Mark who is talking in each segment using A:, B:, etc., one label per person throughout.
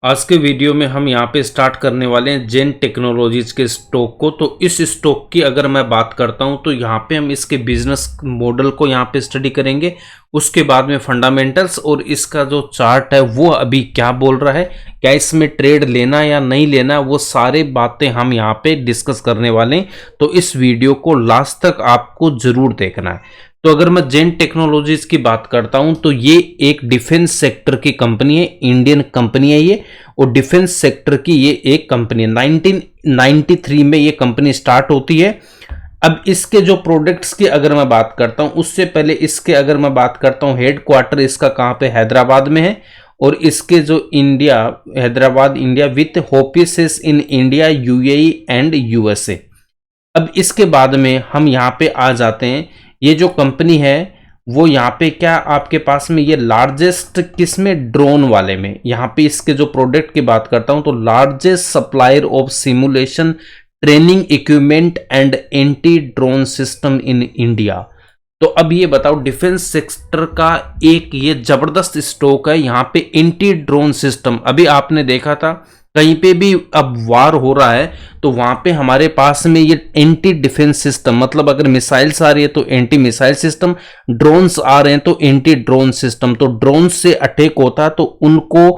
A: आज के वीडियो में हम यहाँ पे स्टार्ट करने वाले हैं जेन टेक्नोलॉजीज के स्टॉक को। तो इस स्टॉक की अगर मैं बात करता हूँ तो यहाँ पे हम इसके बिजनेस मॉडल को यहाँ पे स्टडी करेंगे, उसके बाद में फंडामेंटल्स और इसका जो चार्ट है वो अभी क्या बोल रहा है, क्या इसमें ट्रेड लेना या नहीं लेना, वो सारे बातें हम यहाँ पे डिस्कस करने वाले हैं। तो इस वीडियो को लास्ट तक आपको जरूर देखना है। तो अगर मैं जेन टेक्नोलॉजीज की बात करता हूं तो ये एक डिफेंस सेक्टर की कंपनी है, इंडियन कंपनी है ये, और डिफेंस सेक्टर की ये एक कंपनी है। 1993 में ये कंपनी स्टार्ट होती है। अब इसके जो प्रोडक्ट्स की अगर मैं बात करता हूं, उससे पहले इसके अगर मैं बात करता हूं हेडक्वार्टर इसका कहां पे, हैदराबाद में है। और इसके जो India, Hyderabad India with offices in India, UAE and USA. अब इसके बाद में हम यहाँ पे आ जाते हैं, ये जो कंपनी है वो यहाँ पे क्या आपके पास में ये लार्जेस्ट किसमें, ड्रोन वाले में। यहाँ पे इसके जो प्रोडक्ट की बात करता हूं तो largest supplier of simulation training equipment and anti drone system in India. तो अब ये बताओ, डिफेंस सेक्टर का एक ये जबरदस्त स्टॉक है। यहाँ पे एंटी ड्रोन सिस्टम, अभी आपने देखा था कहीं पे भी अब वार हो रहा है तो वहां पे हमारे पास में ये एंटी डिफेंस सिस्टम, मतलब अगर मिसाइल्स आ रही है तो एंटी मिसाइल सिस्टम, ड्रोन्स आ रहे हैं तो एंटी ड्रोन सिस्टम। तो ड्रोन से अटैक होता है तो उनको,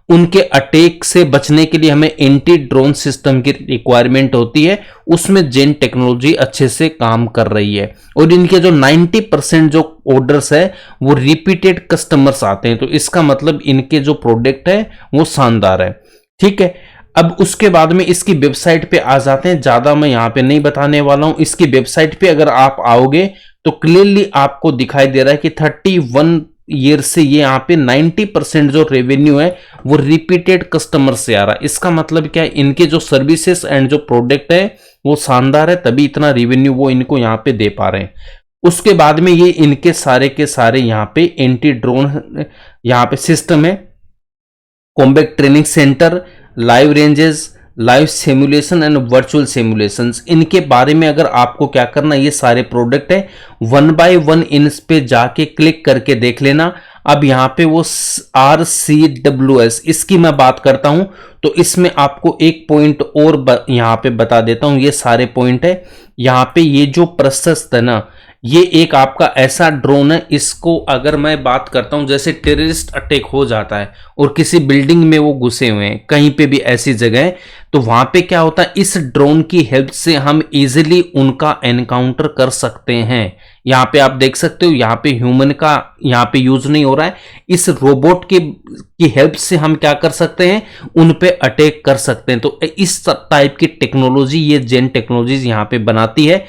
A: उनके अटैक से बचने के लिए हमें एंटी ड्रोन सिस्टम की रिक्वायरमेंट होती है। उसमें जेन टेक्नोलॉजी अच्छे से काम कर रही है और इनके जो 90% जो ऑर्डर्स है वो रिपीटेड कस्टमर्स आते हैं। तो इसका मतलब इनके जो प्रोडक्ट है वो शानदार है, ठीक है। अब उसके बाद में इसकी वेबसाइट पे आ जाते हैं, ज्यादा मैं यहां पे नहीं बताने वाला हूं। इसकी वेबसाइट पे अगर आप आओगे तो क्लियरली आपको दिखाई दे रहा है कि 31 ईयर से ये यहाँ पे 90% जो रेवेन्यू है वो रिपीटेड कस्टमर से आ रहा है। इसका मतलब क्या है, इनके जो सर्विसेज एंड जो प्रोडक्ट है वो शानदार है, तभी इतना रेवेन्यू वो इनको यहाँ पे दे पा रहे हैं। उसके बाद में ये इनके सारे के सारे यहाँ पे एंटी ड्रोन यहाँ पे सिस्टम है, combat training centre, live ranges, live simulation and virtual simulations. इनके बारे में अगर आपको क्या करना, ये सारे प्रोडक्ट है, 1 बाय 1 इन पे जाके क्लिक करके देख लेना। अब यहाँ पे वो RCWS इसकी मैं बात करता हूं तो इसमें आपको एक पॉइंट और यहाँ पे बता देता हूं, ये सारे पॉइंट है। यहाँ पे ये जो प्रशस्त है ना, ये एक आपका ऐसा ड्रोन है, इसको अगर मैं बात करता हूं, जैसे टेररिस्ट अटैक हो जाता है और किसी बिल्डिंग में वो घुसे हुए हैं, कहीं पे भी ऐसी जगह है, तो वहां पे क्या होता है, इस ड्रोन की हेल्प से हम इजीली उनका एनकाउंटर कर सकते हैं। यहाँ पे आप देख सकते हो, यहाँ पे ह्यूमन का यहाँ पे यूज नहीं हो रहा है, इस रोबोट की हेल्प से हम क्या कर सकते हैं, उन पे अटैक कर सकते हैं। तो इस टाइप की टेक्नोलॉजी ये जेन टेक्नोलॉजीज यहाँ पे बनाती है,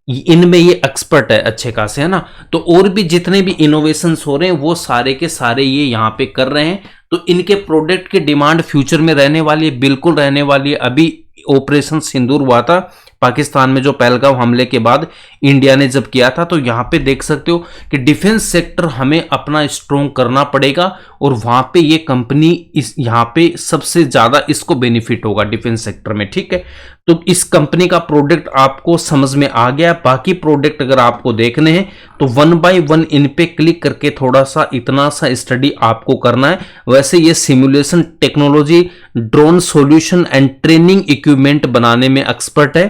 A: इनमें ये एक्सपर्ट है अच्छे खासे, है ना। तो और भी जितने भी इनोवेशंस हो रहे हैं वो सारे के सारे ये यहाँ पे कर रहे हैं। तो इनके प्रोडक्ट की डिमांड फ्यूचर में रहने वाली है, बिल्कुल रहने वाली है। अभी ऑपरेशन सिंदूर हुआ था पाकिस्तान में, जो पहलगाम हमले के बाद इंडिया ने जब किया था, तो यहाँ पे देख सकते हो कि डिफेंस सेक्टर हमें अपना स्ट्रॉन्ग करना पड़ेगा और वहां पे ये कंपनी इस यहाँ पे सबसे ज्यादा इसको बेनिफिट होगा डिफेंस सेक्टर में, ठीक है। तो इस कंपनी का प्रोडक्ट आपको समझ में आ गया। बाकी प्रोडक्ट अगर आपको देखने हैं तो 1 बाय 1 इन पे क्लिक करके थोड़ा सा इतना सा स्टडी आपको करना है। वैसे ये simulation technology, drone solution and training equipment बनाने में एक्सपर्ट है,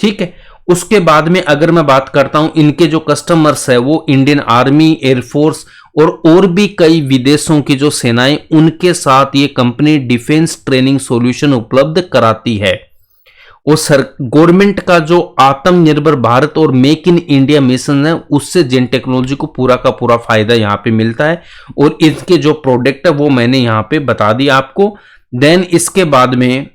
A: ठीक है। उसके बाद में अगर मैं बात करता हूं, इनके जो कस्टमर्स है वो इंडियन आर्मी, एयरफोर्स और भी कई विदेशों की जो सेनाएं, उनके साथ ये कंपनी डिफेंस ट्रेनिंग सॉल्यूशन उपलब्ध कराती है। और गवर्नमेंट का जो आत्मनिर्भर भारत और मेक इन इंडिया मिशन है, उससे जेन टेक्नोलॉजी को पूरा का पूरा फायदा यहां पे मिलता है। और इनके जो प्रोडक्ट है वो मैंने यहां पे बता दिया आपको। देन इसके बाद में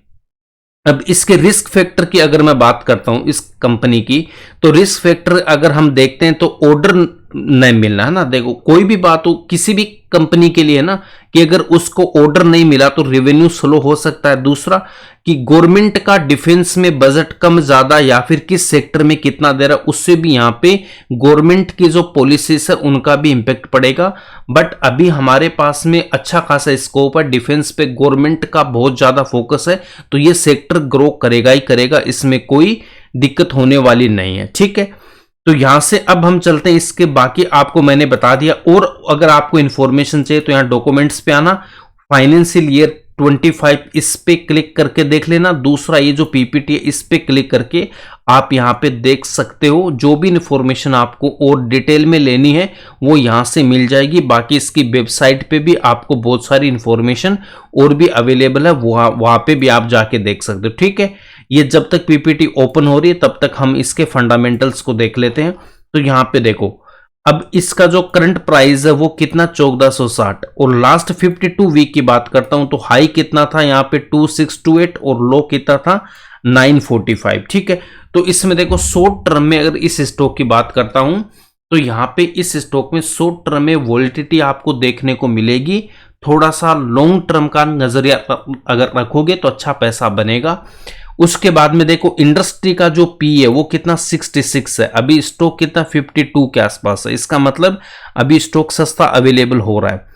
A: अब इसके रिस्क फैक्टर की अगर मैं बात करता हूं इस कंपनी की, तो रिस्क फैक्टर अगर हम देखते हैं तो ऑर्डर नहीं मिलना है ना। देखो कोई भी बात हो किसी भी कंपनी के लिए ना, कि अगर उसको ऑर्डर नहीं मिला तो रेवेन्यू स्लो हो सकता है। दूसरा कि गवर्नमेंट का डिफेंस में बजट कम ज्यादा या फिर किस सेक्टर में कितना दे रहा है, उससे भी यहाँ पे गवर्नमेंट की जो पॉलिसीज है उनका भी इंपैक्ट पड़ेगा। बट अभी हमारे पास में अच्छा खासा स्कोप है, डिफेंस पे गवर्नमेंट का बहुत ज्यादा फोकस है, तो ये सेक्टर ग्रो करेगा ही करेगा, इसमें कोई दिक्कत होने वाली नहीं है, ठीक है। तो यहां से अब हम चलते हैं, इसके बाकी आपको मैंने बता दिया। और अगर आपको इंफॉर्मेशन चाहिए तो यहां डॉक्यूमेंट्स पे आना, फाइनेंशियल ईयर 25 इस पे क्लिक करके देख लेना। दूसरा ये जो पीपीटी है इस पे क्लिक करके आप यहां पे देख सकते हो, जो भी इंफॉर्मेशन आपको और डिटेल में लेनी है वो यहां से मिल जाएगी। बाकी इसकी वेबसाइट पे भी आपको बहुत सारी इंफॉर्मेशन और भी अवेलेबल है, वहां पे भी आप जाके देख सकते हो। ठीक है, ये जब तक पीपीटी ओपन हो रही है तब तक हम इसके फंडामेंटल्स को देख लेते हैं। तो यहां पे देखो, अब इसका जो करंट प्राइस है वो कितना 1460, और लास्ट 52 वीक की बात करता हूं तो हाई कितना था यहाँ पे 2628 और लो कितना था 945। ठीक है, तो इसमें देखो शॉर्ट टर्म में अगर इस स्टॉक की बात करता हूं तो यहाँ पे इस स्टॉक में शॉर्ट टर्म में वॉलिटिलिटी आपको देखने को मिलेगी। थोड़ा सा लॉन्ग टर्म का नजरिया अगर रखोगे तो अच्छा पैसा बनेगा। उसके बाद में देखो इंडस्ट्री का जो पी है वो कितना 66 है, अभी स्टॉक कितना 52 के आसपास है। इसका मतलब अभी स्टॉक सस्ता अवेलेबल हो रहा है।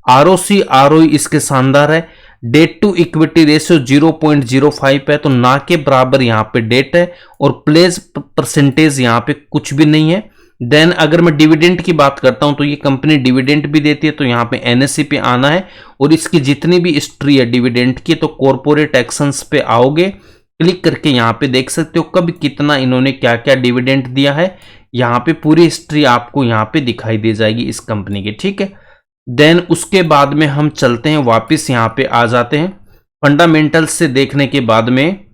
A: आरओसी आरओई इसके शानदार है। डेट टू इक्विटी रेशियो 0.05 है, तो ना के बराबर यहाँ पे डेट है, और प्लेस परसेंटेज यहाँ पे कुछ भी नहीं है। देन अगर मैं डिविडेंड की बात करता हूं तो ये कंपनी डिविडेंड भी देती है, तो यहाँ पे एनएसई पे आना है, और इसकी जितनी भी हिस्ट्री है डिविडेंड की तो कॉर्पोरेट एक्शंस पे आओगे, क्लिक करके यहाँ पे देख सकते हो कब कितना इन्होंने क्या क्या डिविडेंड दिया है। यहाँ पे पूरी हिस्ट्री आपको यहाँ पे दिखाई दे जाएगी इस कंपनी की। ठीक है, देन उसके बाद में हम चलते हैं वापस यहाँ पे आ जाते हैं फंडामेंटल्स से देखने के बाद में।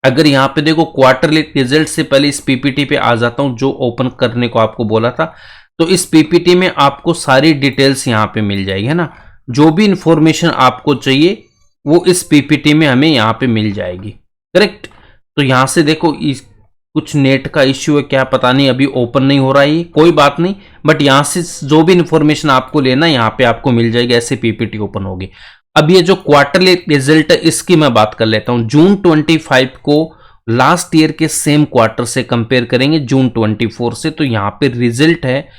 A: अगर यहाँ पे देखो क्वार्टरली रिजल्ट से पहले इस पीपीटी पे आ जाता हूं जो ओपन करने को आपको बोला था। तो इस पीपीटी में आपको सारी डिटेल्स यहाँ पे मिल जाएगी, है ना। जो भी इंफॉर्मेशन आपको चाहिए वो इस पीपीटी में हमें यहाँ पे मिल जाएगी, करेक्ट। तो यहाँ से देखो कुछ नेट का इश्यू है क्या पता नहीं, अभी ओपन नहीं हो रहा है, कोई बात नहीं, बट यहाँ से जो भी इंफॉर्मेशन आपको लेना है यहाँ पे आपको मिल जाएगी, ऐसे पीपीटी ओपन होगी। अब ये जो क्वार्टरली रिजल्ट है इसकी मैं बात कर लेता हूं। जून 25 को लास्ट ईयर के सेम क्वार्टर से कंपेयर करेंगे जून 24 से, तो यहाँ पे रिजल्ट है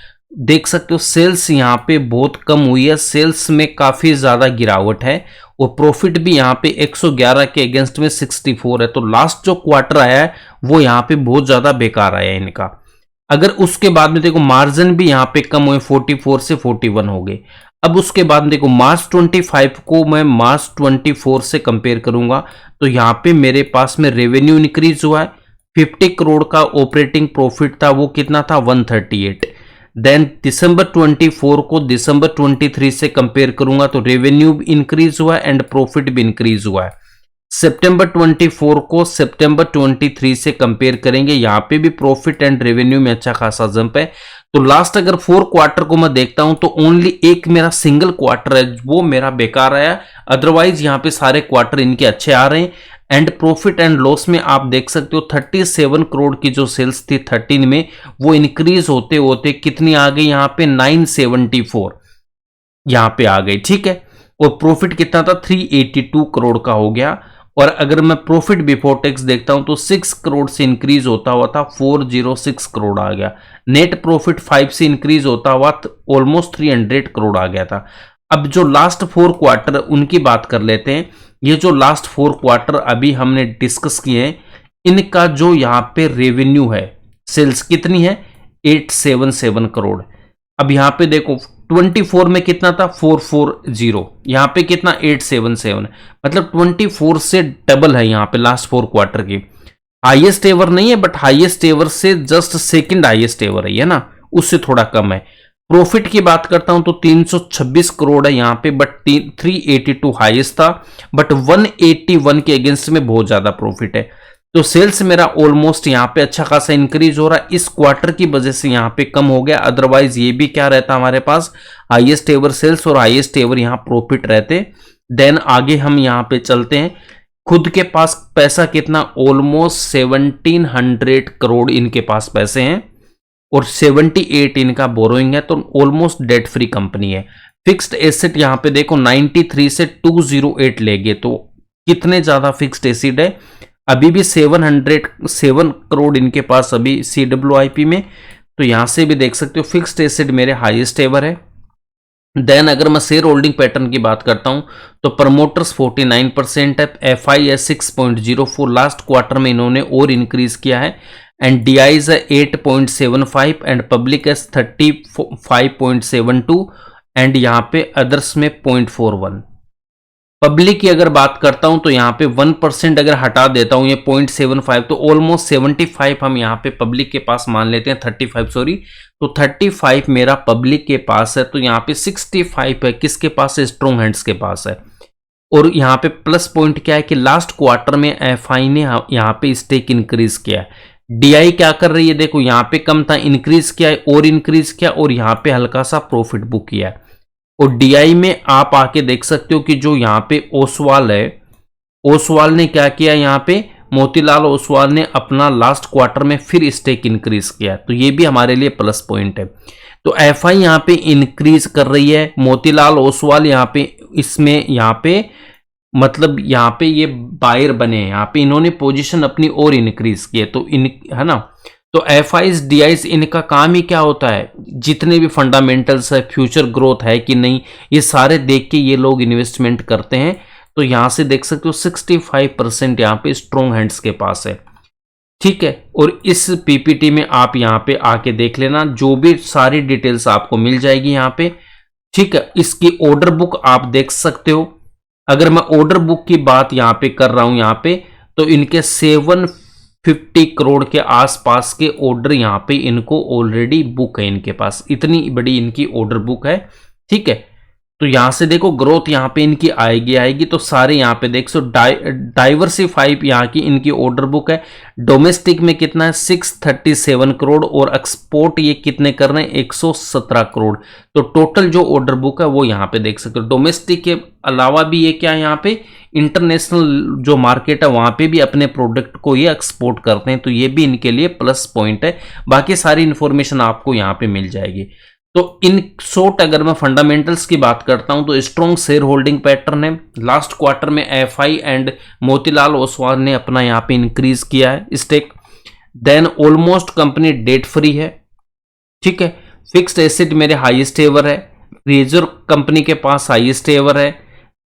A: देख सकते हो। सेल्स यहाँ पे बहुत कम हुई है, सेल्स में काफी ज्यादा गिरावट है, और प्रॉफिट भी यहाँ पे 111 के अगेंस्ट में 64 है। तो लास्ट जो क्वार्टर आया है वो यहाँ पे बहुत ज्यादा बेकार आया है इनका। अगर उसके बाद में देखो मार्जिन भी यहाँ पे कम हुए, 44 से 41 हो गए। अब उसके बाद देखो मार्च 25 को मैं मार्च 24 से कंपेयर करूंगा तो यहाँ पे मेरे पास में रेवेन्यू इंक्रीज हुआ है, 50 करोड़ का ऑपरेटिंग प्रॉफिट था, वो कितना था 138। देन दिसंबर 24 को दिसंबर 23 से कंपेयर करूंगा तो रेवेन्यू भी इंक्रीज हुआ है एंड प्रॉफिट भी इंक्रीज हुआ है। सितंबर 24 को सितंबर 23 से कंपेयर करेंगे, यहाँ पे भी प्रॉफिट एंड रेवेन्यू में अच्छा खासा जंप है। तो लास्ट अगर 4 क्वार्टर को मैं देखता हूं तो ओनली एक मेरा सिंगल क्वार्टर है वो मेरा बेकार आया, अदरवाइज यहाँ पे सारे क्वार्टर इनके अच्छे आ रहे हैं। एंड प्रॉफिट एंड लॉस में आप देख सकते हो 37 करोड़ की जो सेल्स थी 13 में, वो इंक्रीज होते होते कितनी आ गई यहाँ पे 974 यहाँ पे आ गई। ठीक है, और प्रॉफिट कितना था 382 करोड़ का हो गया। और अगर मैं प्रॉफिट बिफोर टैक्स देखता हूं तो 6 करोड़ से इंक्रीज होता हुआ था 406 करोड़ आ गया। नेट प्रॉफिट 5 से इंक्रीज होता हुआ ऑलमोस्ट 300 करोड़ आ गया था। अब जो लास्ट 4 क्वार्टर उनकी बात कर लेते हैं। ये जो लास्ट 4 क्वार्टर अभी हमने डिस्कस किए हैं, इनका जो यहाँ पे रेवेन्यू है, सेल्स कितनी है 877 करोड़। अब यहाँ पे देखो 24 में कितना था 440, यहाँ पे कितना 877, मतलब 24 से डबल है यहाँ पे लास्ट 4 क्वार्टर की। हाईएस्ट एवर नहीं है बट हाईएस्ट एवर से जस्ट सेकंड हाईएस्ट एवर है ना, उससे थोड़ा कम है। प्रॉफिट की बात करता हूं तो 326 करोड़ है यहाँ पे, बट 382 हाईएस्ट था, बट 181 के अगेंस्ट में बहुत ज्यादा प्रॉफिट है। तो सेल्स मेरा ऑलमोस्ट यहाँ पे अच्छा खासा इंक्रीज हो रहा है, इस क्वार्टर की वजह से यहाँ पे कम हो गया, अदरवाइज ये भी क्या रहता हमारे पास हाईएस्ट एवर सेल्स और हाईएस्ट एवर यहाँ प्रॉफिट रहते। देन आगे हम यहाँ पे चलते हैं। खुद के पास पैसा कितना ऑलमोस्ट 1700 करोड़ इनके पास पैसे हैं, और 78 इनका बोरोइंग है, तो ऑलमोस्ट डेट फ्री कंपनी है। फिक्स्ड एसेट यहाँ पे देखो 93 से 208 ले गए, तो कितने ज्यादा फिक्स्ड एसेट है। अभी भी 707 करोड़ इनके पास अभी CWIP में, तो यहां से भी देख सकते हो फिक्स्ड एसेट मेरे हाईएस्ट एवर है। देन अगर मैं शेयर होल्डिंग पैटर्न की बात करता हूं तो प्रमोटर्स 49% है, FIS 6.04, लास्ट क्वार्टर में इन्होंने और इंक्रीज किया है, एंड DIs है 8.75 एंड पब्लिक है 35.72 एंड यहाँ पे अदर्स में 0.41। पब्लिक की अगर बात करता हूं तो यहाँ पे 1% अगर हटा देता हूं ये 0.75, तो ऑलमोस्ट 75 हम यहाँ पे पब्लिक के पास मान लेते हैं, 35 सॉरी, तो 35 मेरा पब्लिक के पास है। तो यहाँ पे 65 है किसके पास है, स्ट्रॉन्ग हैंड्स के पास है। और यहाँ पे प्लस पॉइंट क्या है कि लास्ट क्वार्टर में एफआई ने यहाँ पे स्टेक इंक्रीज किया है। डीआई क्या कर रही है, देखो यहाँ पे कम था, इंक्रीज किया है और इंक्रीज किया, और यहाँ पे हल्का सा प्रॉफिट बुक किया है। और डीआई में आप आके देख सकते हो कि जो यहाँ पे ओसवाल है, ओसवाल ने क्या किया, यहाँ पे मोतीलाल ओसवाल ने अपना लास्ट क्वार्टर में फिर स्टेक इंक्रीज किया, तो ये भी हमारे लिए प्लस पॉइंट है। तो एफआई यहाँ पे इंक्रीज कर रही है, मोतीलाल ओसवाल यहाँ पे इसमें यहाँ पे मतलब यहाँ पे ये बायर बने हैं, यहाँ पे इन्होंने पोजीशन अपनी और इंक्रीज की है, तो इन है ना। तो एफआईज डीआईज इनका काम ही क्या होता है, जितने भी फंडामेंटल्स है, फ्यूचर ग्रोथ है कि नहीं, ये सारे देख के ये लोग इन्वेस्टमेंट करते हैं। तो यहां से देख सकते हो 65% यहाँ पे स्ट्रॉन्ग हैंड्स के पास है, ठीक है। और इस पीपीटी में आप यहाँ पे आके देख लेना, जो भी सारी डिटेल्स आपको मिल जाएगी यहाँ पे, ठीक है। इसकी ऑर्डर बुक आप देख सकते हो। अगर मैं ऑर्डर बुक की बात यहाँ पे कर रहा हूं यहाँ पे, तो इनके 750 करोड़ के आसपास के ऑर्डर यहाँ पे इनको ऑलरेडी बुक है, इनके पास इतनी बड़ी इनकी ऑर्डर बुक है, ठीक है। तो यहां से देखो ग्रोथ यहाँ पे इनकी आएगी। तो सारे यहाँ पे देख सो डाइवर्सिफाई यहाँ की इनकी ऑर्डर बुक है। डोमेस्टिक में कितना है, 637 करोड़, और एक्सपोर्ट ये कितने कर रहे हैं, 117 करोड़। तो टोटल जो ऑर्डर बुक है वो यहाँ पे देख सकते हो। डोमेस्टिक के अलावा भी ये क्या है, यहाँ पे इंटरनेशनल जो मार्केट है वहां पे भी अपने प्रोडक्ट को ये एक्सपोर्ट करते हैं, तो ये भी इनके लिए प्लस पॉइंट है। बाकी सारी इंफॉर्मेशन आपको यहाँ पे मिल जाएगी। तो इन शॉर्ट अगर मैं फंडामेंटल्स की बात करता हूं तो स्ट्रॉन्ग शेयर होल्डिंग पैटर्न है। लास्ट क्वार्टर में एफआई एंड मोतीलाल ओसवाल ने अपना यहां पे इंक्रीज किया है stake. Then almost company debt free है, ठीक है। फिक्स्ड एसेट मेरे हाईएस्ट एवर है, रिजर्व कंपनी के पास हाईएस्ट एवर है।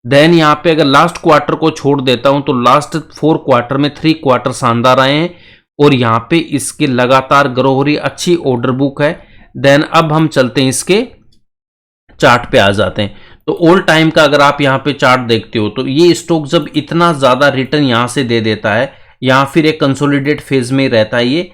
A: देन यहां पे अगर लास्ट क्वार्टर को छोड़ देता हूं तो लास्ट 4 क्वार्टर में 3 क्वार्टर शानदार आए हैं, और यहां पे इसकी लगातार ग्रो हो रही, अच्छी ऑर्डर बुक है। देन अब हम चलते हैं इसके चार्ट पे आ जाते हैं। तो ऑल टाइम का अगर आप यहाँ पे चार्ट देखते हो तो ये स्टॉक जब इतना ज्यादा रिटर्न यहां से दे देता है, या फिर एक कंसोलिडेट फेज में रहता है ये,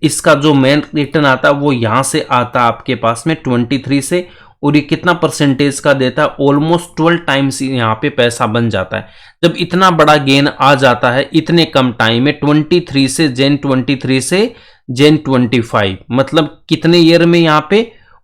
A: इसका जो मेन रिटर्न आता है वो यहां से आता है आपके पास में 23 से, और ये कितना परसेंटेज का देता है, ऑलमोस्ट 12 टाइम्स यहाँ पे पैसा बन जाता है। जब इतना बड़ा गेन आ जाता है इतने कम टाइम में, 23 से जेन 25, मतलब कितने ईयर में, यहाँ पे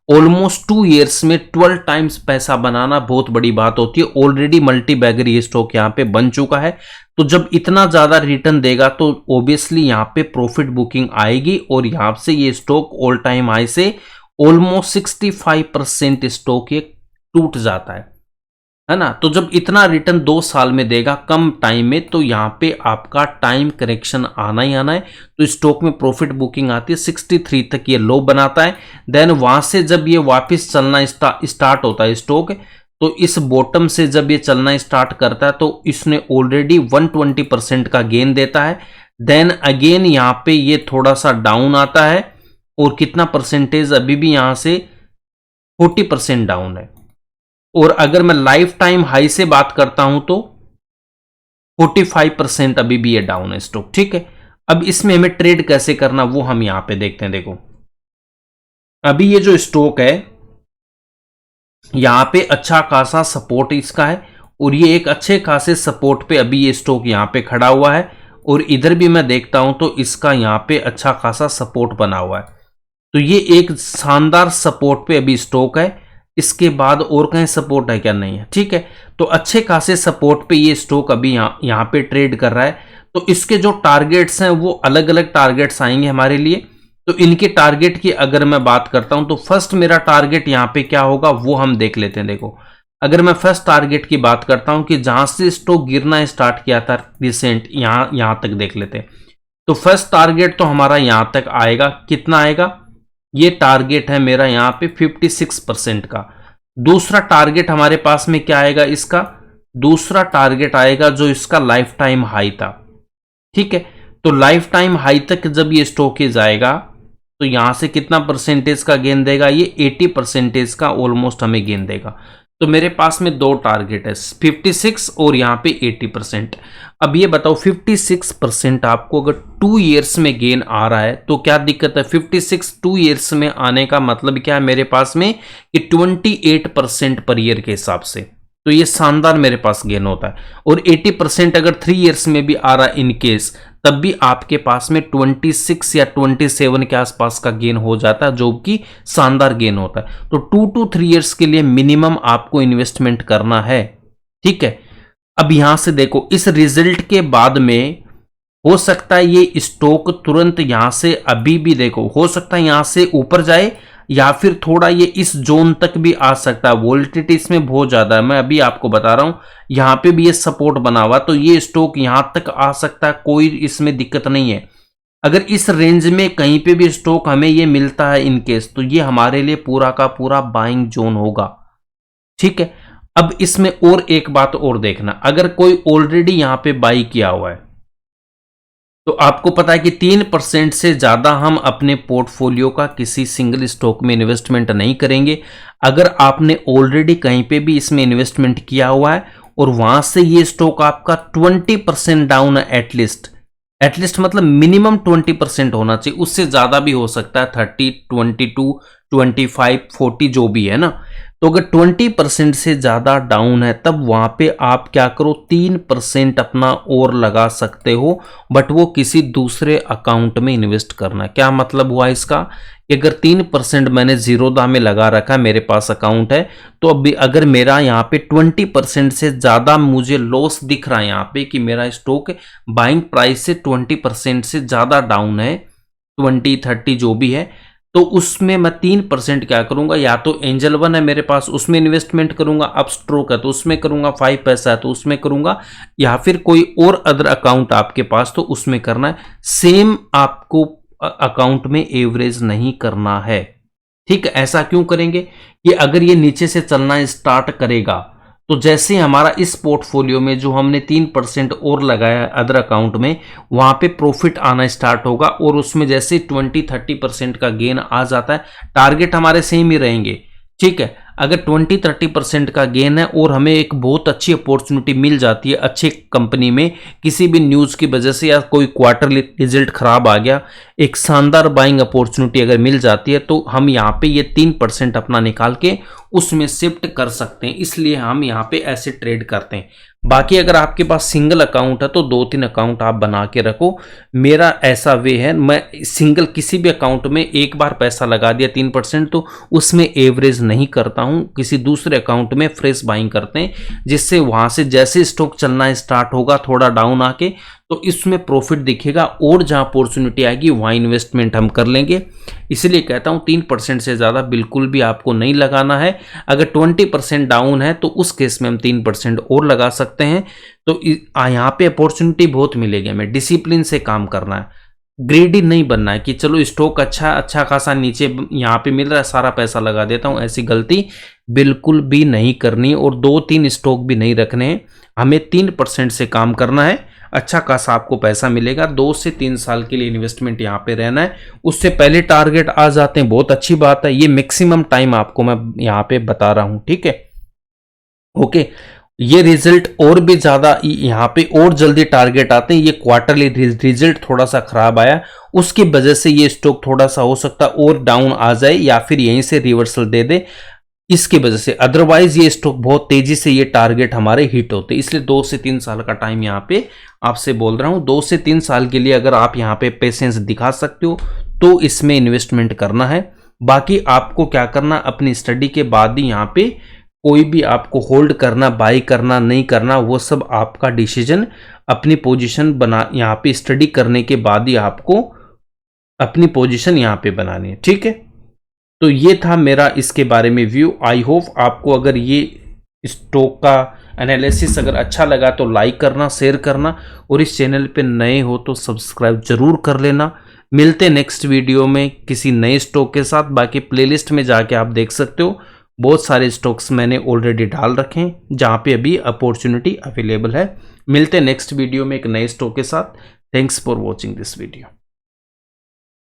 A: ऑलमोस्ट 2 ईयर्स में 12 टाइम्स पैसा बनाना बहुत बड़ी बात होती है। ऑलरेडी मल्टी बैगर ये स्टॉक यहाँ पे बन चुका है। तो जब इतना ज्यादा रिटर्न देगा तो ऑब्वियसली यहाँ पे प्रॉफिट बुकिंग आएगी, और यहाँ से ये स्टॉक ऑल टाइम हाई से ऑलमोस्ट 65% स्टॉक ये टूट जाता है ना। तो जब इतना रिटर्न 2 साल में देगा कम टाइम में, तो यहाँ पे आपका टाइम करेक्शन आना ही आना है। तो स्टॉक में प्रॉफिट बुकिंग आती है, 63 तक ये लो बनाता है। देन वहां से जब ये वापस चलना स्टार्ट होता है स्टॉक, तो इस बॉटम से जब ये चलना स्टार्ट करता है तो इसने ऑलरेडी 120% का गेन देता है। देन अगेन यहाँ पे ये थोड़ा सा डाउन आता है, और कितना परसेंटेज, अभी भी यहां से 40% डाउन है। और अगर मैं लाइफ टाइम हाई से बात करता हूं तो 45% अभी भी ये डाउन है स्टॉक, ठीक है। अब इसमें हमें ट्रेड कैसे करना वो हम यहां पे देखते हैं। देखो अभी ये जो स्टॉक है यहां पे अच्छा खासा सपोर्ट इसका है, और ये एक अच्छे खासे सपोर्ट पे अभी ये स्टॉक यहां पे खड़ा हुआ है। और इधर भी मैं देखता हूं तो इसका यहां पे अच्छा खासा सपोर्ट बना हुआ है। तो ये एक शानदार सपोर्ट पे अभी स्टॉक है। इसके बाद और कहीं सपोर्ट है क्या, नहीं है, ठीक है। तो अच्छे खासे सपोर्ट पे ये स्टॉक अभी यहाँ पे ट्रेड कर रहा है। तो इसके जो टारगेट्स हैं वो अलग अलग टारगेट्स आएंगे हमारे लिए। तो इनके टारगेट की अगर मैं बात करता हूं तो फर्स्ट मेरा टारगेट यहाँ पे क्या होगा वो हम देख लेते हैं। देखो अगर मैं फर्स्ट टारगेट की बात करता हूं कि जहां से स्टॉक गिरना स्टार्ट किया था रिसेंट, यहां तक देख लेते हैं। तो फर्स्ट टारगेट तो हमारा यहां तक आएगा, कितना आएगा, ये टारगेट है मेरा यहाँ पे 56% का। दूसरा टारगेट हमारे पास में क्या आएगा, इसका दूसरा टारगेट आएगा जो इसका लाइफ टाइम हाई था, ठीक है। तो लाइफ टाइम हाई तक जब ये स्टॉक जाएगा तो यहां से कितना परसेंटेज का गेन देगा, ये 80% का ऑलमोस्ट हमें गेन देगा। तो मेरे पास में दो टारगेट है, 56 और यहाँ पे 80%। अब ये बताओ 56% आपको अगर 2 ईयर्स में गेन आ रहा है तो क्या दिक्कत है? 56 2 ईयर्स में आने का मतलब क्या है मेरे पास में कि 28% पर ईयर के हिसाब से, तो ये शानदार मेरे पास गेन होता है। और 80% अगर 3 ईयर्स में भी आ रहा है इन केस, तब भी आपके पास में 26 या 27 के आसपास का गेन हो जाता है, जो कि शानदार गेन होता है। तो 2 to 3 ईयर्स के लिए मिनिमम आपको इन्वेस्टमेंट करना है, ठीक है। अब यहां से देखो, इस रिजल्ट के बाद में हो सकता है ये स्टॉक तुरंत यहां से, अभी भी देखो हो सकता है यहां से ऊपर जाए या फिर थोड़ा ये इस जोन तक भी आ सकता है। वोलेटिलिटी इसमें बहुत ज्यादा है, मैं अभी आपको बता रहा हूं। यहां पे भी ये सपोर्ट बना हुआ, तो ये स्टॉक यहां तक आ सकता है, कोई इसमें दिक्कत नहीं है। अगर इस रेंज में कहीं पे भी स्टॉक हमें ये मिलता है इनकेस, तो ये हमारे लिए पूरा का पूरा बाइंग जोन होगा, ठीक है। अब इसमें और एक बात और देखना, अगर कोई ऑलरेडी यहां पे बाई किया हुआ है तो आपको पता है कि 3% से ज्यादा हम अपने पोर्टफोलियो का किसी सिंगल स्टॉक में इन्वेस्टमेंट नहीं करेंगे। अगर आपने ऑलरेडी कहीं पे भी इसमें इन्वेस्टमेंट किया हुआ है और वहां से ये स्टॉक आपका 20% डाउन है, एटलीस्ट मतलब मिनिमम 20% होना चाहिए, उससे ज्यादा भी हो सकता है, 30, 22, 25, 40 जो भी है ना। तो अगर 20% से ज्यादा डाउन है तब वहां पे आप क्या करो, 3% अपना और लगा सकते हो, बट वो किसी दूसरे अकाउंट में इन्वेस्ट करना। क्या मतलब हुआ इसका कि अगर 3% मैंने जीरोधा में लगा रखा है, मेरे पास अकाउंट है, तो अभी अगर मेरा यहाँ पे 20% से ज्यादा मुझे लॉस दिख रहा है यहाँ पे कि मेरा स्टॉक बाइंग प्राइस से 20% से ज्यादा डाउन है, 20, 30 जो भी है, तो उसमें मैं 3% क्या करूंगा, या तो एंजल वन है मेरे पास उसमें इन्वेस्टमेंट करूंगा, अप स्ट्रोक है तो उसमें करूंगा, 5 पैसा है तो उसमें करूंगा, या फिर कोई और अदर अकाउंट आपके पास तो उसमें करना है। सेम आपको अकाउंट में एवरेज नहीं करना है, ठीक है। ऐसा क्यों करेंगे कि अगर ये नीचे से चलना स्टार्ट करेगा तो जैसे हमारा इस पोर्टफोलियो में जो हमने 3% और लगाया अदर अकाउंट में, वहां पे प्रॉफिट आना स्टार्ट होगा और उसमें जैसे 20-30% का गेन आ जाता है, टारगेट हमारे सेम ही रहेंगे, ठीक है। अगर 20-30% का गेन है और हमें एक बहुत अच्छी अपॉर्चुनिटी मिल जाती है अच्छी कंपनी में, किसी भी न्यूज़ की वजह से या कोई क्वार्टरली रिजल्ट खराब आ गया, एक शानदार बाइंग अपॉर्चुनिटी अगर मिल जाती है, तो हम यहाँ पे ये 3% अपना निकाल के उसमें शिफ्ट कर सकते हैं, इसलिए हम यहाँ पे ऐसे ट्रेड करते हैं। बाकी अगर आपके पास सिंगल अकाउंट है तो 2-3 अकाउंट आप बना के रखो। मेरा ऐसा वे है, मैं सिंगल किसी भी अकाउंट में एक बार पैसा लगा दिया 3%, तो उसमें एवरेज नहीं करता हूं, किसी दूसरे अकाउंट में फ्रेश बाइंग करते हैं, जिससे वहां से जैसे स्टॉक चलना स्टार्ट होगा थोड़ा डाउन आके, तो इसमें प्रॉफिट दिखेगा और जहां अपॉर्चुनिटी आएगी वहां इन्वेस्टमेंट हम कर लेंगे। इसलिए कहता हूं 3% से ज़्यादा बिल्कुल भी आपको नहीं लगाना है। अगर 20% डाउन है तो उस केस में हम 3% और लगा सकते हैं। तो यहाँ पे अपॉर्चुनिटी बहुत मिलेगी, हमें डिसिप्लिन से काम करना है, ग्रेडी नहीं बनना है कि चलो स्टॉक अच्छा खासा नीचे यहाँ पे मिल रहा है सारा पैसा लगा देता हूँ, ऐसी गलती बिल्कुल भी नहीं करनी और 2-3 स्टॉक भी नहीं रखने हैं। हमें 3% से काम करना है, अच्छा खासा आपको पैसा मिलेगा। 2 से 3 साल के लिए इन्वेस्टमेंट यहाँ पे रहना है, उससे पहले टारगेट आ जाते हैं, बहुत अच्छी बात है। ये मैक्सिमम टाइम आपको मैं यहाँ पे बता रहा हूँ, ठीक है, ओके। ये रिजल्ट और भी ज्यादा यहाँ पे और जल्दी टारगेट आते हैं। ये क्वार्टरली रिजल्ट थोड़ा सा खराब आया, उसकी वजह से ये स्टॉक थोड़ा सा हो सकता है और डाउन आ जाए या फिर यहीं से रिवर्सल दे दे, इसकी वजह से। अदरवाइज ये स्टॉक बहुत तेजी से ये टारगेट हमारे हिट होते, इसलिए 2 से 3 साल का टाइम यहाँ पे आपसे बोल रहा हूँ। 2 से 3 साल के लिए अगर आप यहाँ पे पेशेंस दिखा सकते हो तो इसमें इन्वेस्टमेंट करना है। बाकी आपको क्या करना, अपनी स्टडी के बाद ही यहाँ पे कोई भी आपको होल्ड करना, बाई करना, नहीं करना, वो सब आपका डिसीजन, अपनी पोजीशन बना, यहाँ पे स्टडी करने के बाद ही आपको अपनी पोजीशन यहाँ पे बनानी है, ठीक है। तो ये था मेरा इसके बारे में व्यू। आई होप आपको अगर ये स्टॉक का एनालिसिस अगर अच्छा लगा तो लाइक करना, शेयर करना, और इस चैनल पे नए हो तो सब्सक्राइब जरूर कर लेना। मिलते नेक्स्ट वीडियो में किसी नए स्टॉक के साथ। बाकी प्लेलिस्ट में जाके आप देख सकते हो, बहुत सारे स्टॉक्स मैंने ऑलरेडी डाल रखे हैं जहाँ पे अभी अपॉर्चुनिटी अवेलेबल है। मिलते नेक्स्ट वीडियो में एक नए स्टॉक के साथ। Thanks for watching this video.